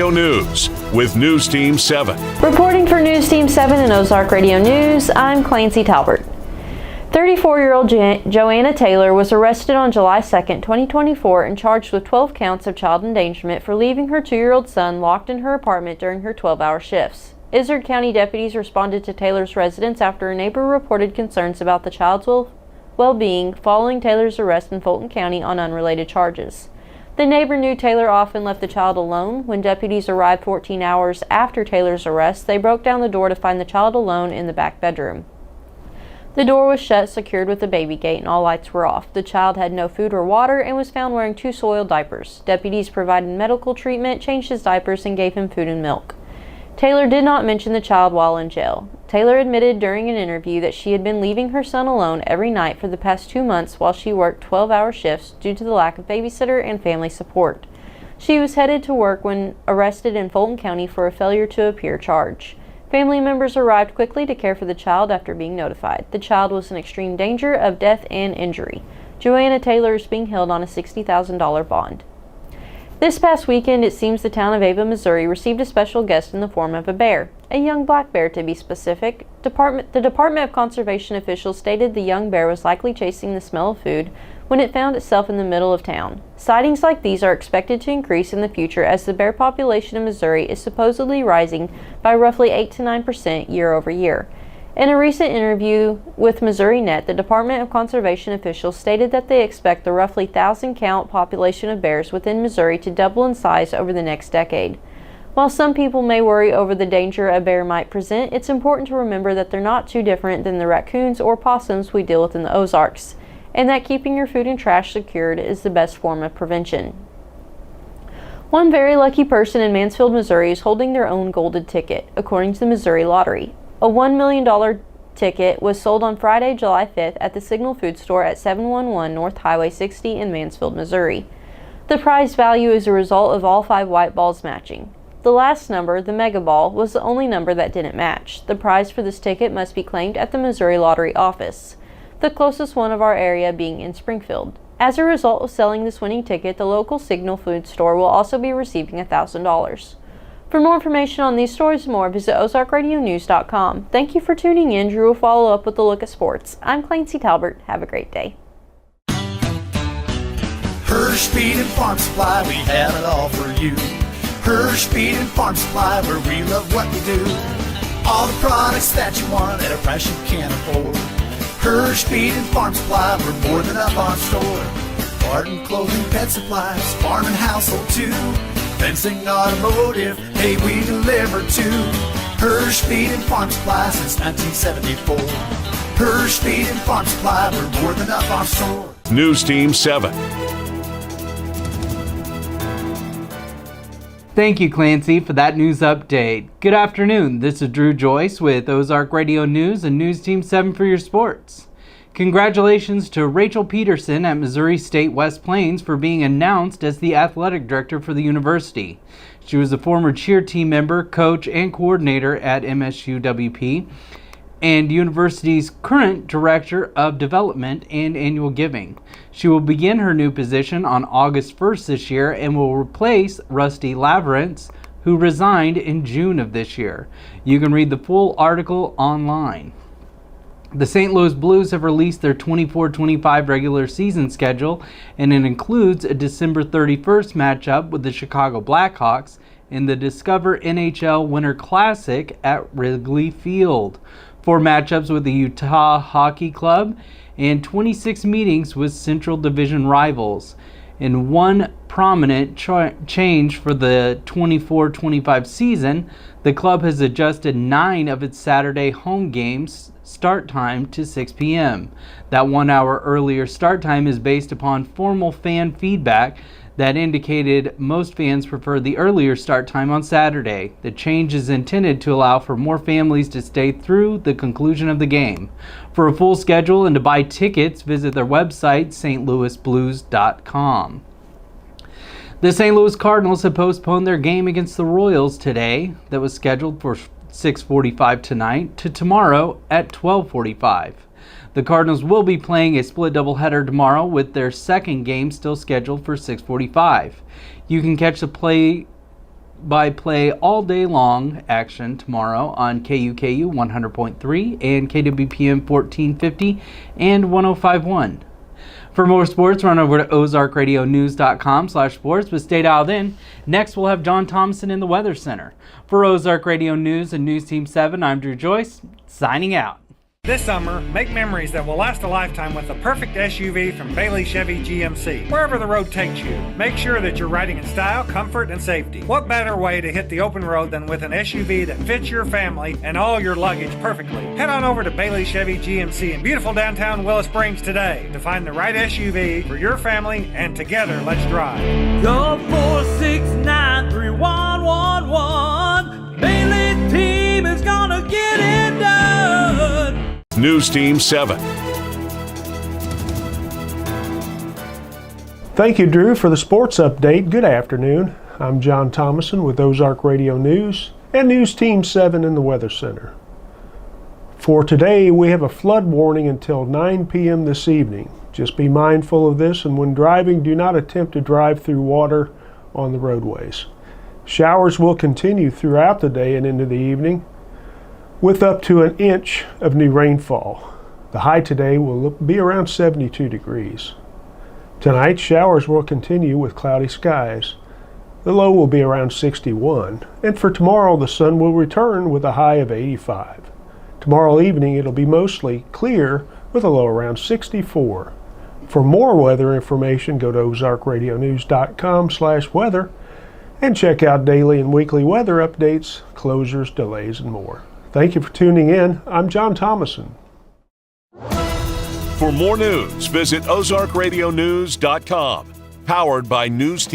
Radio News with News Team 7. Reporting for News Team 7 and Ozark Radio News, I'm Clancy Talbert. 34-year-old Joanna Taylor was arrested on July 2, 2024 and charged with 12 counts of child endangerment for leaving her 2-year-old son locked in her apartment during her 12-hour shifts. Izard County deputies responded to Taylor's residence after a neighbor reported concerns about the child's well-being following Taylor's arrest in Fulton County on unrelated charges. The neighbor knew Taylor often left the child alone. When deputies arrived 14 hours after Taylor's arrest, they broke down the door to find the child alone in the back bedroom. The door was shut, secured with a baby gate, and all lights were off. The child had no food or water and was found wearing 2 soiled diapers. Deputies provided medical treatment, changed his diapers, and gave him food and milk. Taylor did not mention the child while in jail. Taylor admitted during an interview that she had been leaving her son alone every night for the past 2 months while she worked 12-hour shifts due to the lack of babysitter and family support. She was headed to work when arrested in Fulton County for a failure to appear charge. Family members arrived quickly to care for the child after being notified. The child was in extreme danger of death and injury. Joanna Taylor is being held on a $60,000 bond. This past weekend, it seems the town of Ava, Missouri received a special guest in the form of a bear. A young black bear, to be specific. The Department of Conservation officials stated the young bear was likely chasing the smell of food when it found itself in the middle of town. Sightings like these are expected to increase in the future as the bear population in Missouri is supposedly rising by roughly 8 to 9% year over year. In a recent interview with Missouri Net, the Department of Conservation officials stated that they expect the roughly 1,000-count population of bears within Missouri to double in size over the next decade. While some people may worry over the danger a bear might present, it's important to remember that they're not too different than the raccoons or possums we deal with in the Ozarks, and that keeping your food and trash secured is the best form of prevention. One very lucky person in Mansfield, Missouri is holding their own golden ticket, according to the Missouri Lottery. A $1 million ticket was sold on Friday, July 5th at the Signal Food Store at 711 North Highway 60 in Mansfield, Missouri. The prize value is a result of all 5 white balls matching. The last number, the mega ball, was the only number that didn't match. The prize for this ticket must be claimed at the Missouri Lottery office, the closest one of our area being in Springfield. As a result of selling this winning ticket, the local Signal Food Store will also be receiving $1,000. For more information on these stories and more, visit ozarkradionews.com. Thank you for tuning in. Drew will follow up with a look at sports. I'm Clancy Talbert. Have a great day. Hirsch Feed and Farm Supply, we have it all for you. Hirsch Feed and Farm Supply, where we love what we do. All the products that you want at a price you can't afford. Hirsch Feed and Farm Supply, we're more than up on store. Garden, clothing, pet supplies, farm and household too. Fencing, automotive, hey, we deliver to Hirsch Feed and Farm Supply since 1974. Hirsch Feed and Farm Supply, we're more than up on store. News Team 7. Thank you, Clancy, for that news update. Good afternoon. This is Drew Joyce with Ozark Radio News and News Team 7 for your sports. Congratulations to Rachel Peterson at Missouri State West Plains for being announced as the athletic director for the university. She was a former cheer team member, coach, and coordinator at MSUWP, and university's current director of development and annual giving. She will begin her new position on August 1st this year and will replace Rusty Lavrance, who resigned in June of this year. You can read the full article online. The St. Louis Blues have released their 24-25 regular season schedule, and it includes a December 31st matchup with the Chicago Blackhawks in the Discover NHL Winter Classic at Wrigley Field, 4 matchups with the Utah Hockey Club, and 26 meetings with Central Division rivals. In one prominent change for the 24-25 season, the club has adjusted 9 of its Saturday home games start time to 6 p.m. That 1 hour earlier start time is based upon formal fan feedback that indicated most fans prefer the earlier start time on Saturday. The change is intended to allow for more families to stay through the conclusion of the game. For a full schedule and to buy tickets, visit their website, stlouisblues.com. The St. Louis Cardinals have postponed their game against the Royals today that was scheduled for 6:45 tonight to tomorrow at 12:45. The Cardinals will be playing a split doubleheader tomorrow with their second game still scheduled for 6:45. You can catch the play-by-play all day long action tomorrow on KUKU 100.3 and KWPM 1450 and 105.1. For more sports, run over to ozarkradionews.com/sports, but stay dialed in. Next, we'll have John Thomason in the Weather Center. For Ozark Radio News and News Team 7, I'm Drew Joyce, signing out. This summer, make memories that will last a lifetime with the perfect SUV from Bailey Chevy GMC. Wherever the road takes you, make sure that you're riding in style, comfort, and safety. What better way to hit the open road than with an SUV that fits your family and all your luggage perfectly? Head on over to Bailey Chevy GMC in beautiful downtown Willow Springs today to find the right SUV for your family, and together, let's drive. Go 4693111. Bailey team is gonna get it done. News Team 7. Thank you, Drew, for the sports update. Good afternoon. I'm John Thomason with Ozark Radio News and News Team 7 in the Weather Center. For today, we have a flood warning until 9 p.m. this evening. Just be mindful of this, and when driving, do not attempt to drive through water on the roadways. Showers will continue throughout the day and into the evening, with up to an inch of new rainfall. The high today will be around 72 degrees. Tonight, showers will continue with cloudy skies. The low will be around 61. And for tomorrow, the sun will return with a high of 85. Tomorrow evening, it'll be mostly clear with a low around 64. For more weather information, go to ozarkradionews.com/weather and check out daily and weekly weather updates, closures, delays, and more. Thank you for tuning in. I'm John Thomason. For more news, visit ozarkradionews.com. Powered by News Team